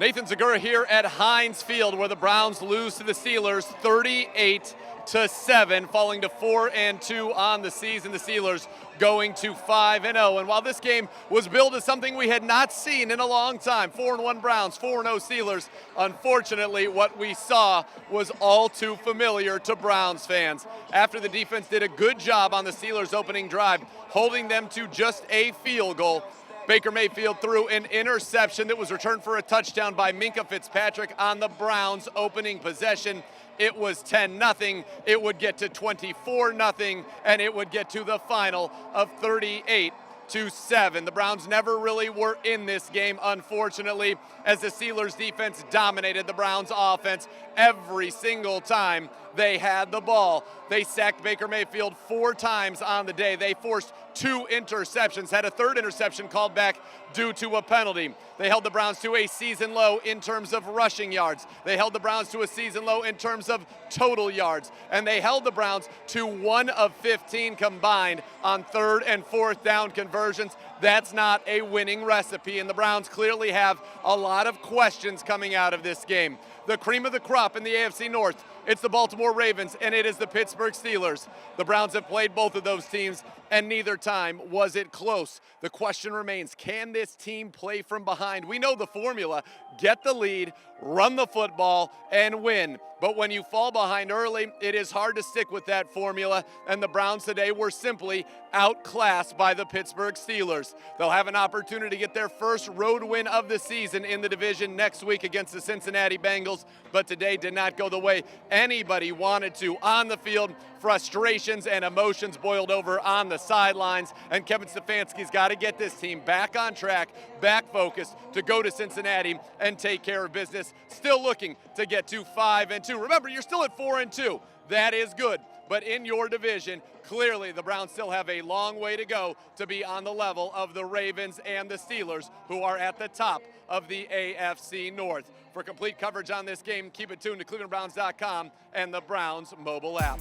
Nathan Zegura here at Heinz Field, where the Browns lose to the Steelers 38-7, falling to 4-2 on the season. The Steelers going to 5-0. And while this game was billed as something we had not seen in a long time, 4-1 Browns, 4-0 Steelers, unfortunately what we saw was all too familiar to Browns fans. After the defense did a good job on the Steelers' opening drive, holding them to just a field goal, Baker Mayfield threw an interception that was returned for a touchdown by Minkah Fitzpatrick on the Browns' opening possession. It was 10-0. It would get to 24-0, and it would get to the final of 38-7. The Browns never really were in this game, unfortunately, as the Steelers' defense dominated the Browns' offense every single time they had the ball. They sacked Baker Mayfield 4 times on the day. They forced 2 interceptions, had a 3rd interception called back due to a penalty. They held the Browns to a season low in terms of rushing yards. They held the Browns to a season low in terms of total yards. And they held the Browns to 1 of 15 combined on 3rd and 4th down conversions. That's not a winning recipe, and the Browns clearly have a lot of questions coming out of this game. The cream of the crop in the AFC North, it's the Baltimore Ravens, and it is the Pittsburgh Steelers. The Browns have played both of those teams, and neither time was it close. The question remains, can this team play from behind? We know the formula: get the lead, run the football, and win. But when you fall behind early, it is hard to stick with that formula, and the Browns today were simply outclassed by the Pittsburgh Steelers. They'll have an opportunity to get their first road win of the season in the division next week against the Cincinnati Bengals, but today did not go the way anybody wanted to. On the field, frustrations and emotions boiled over on the sidelines, and Kevin Stefanski's got to get this team back on track, back focused to go to Cincinnati and take care of business. Still looking to get to 5-2. Remember, you're still at 4-2. That is good. But in your division, clearly the Browns still have a long way to go to be on the level of the Ravens and the Steelers, who are at the top of the AFC North. For complete coverage on this game, keep it tuned to ClevelandBrowns.com and the Browns mobile app.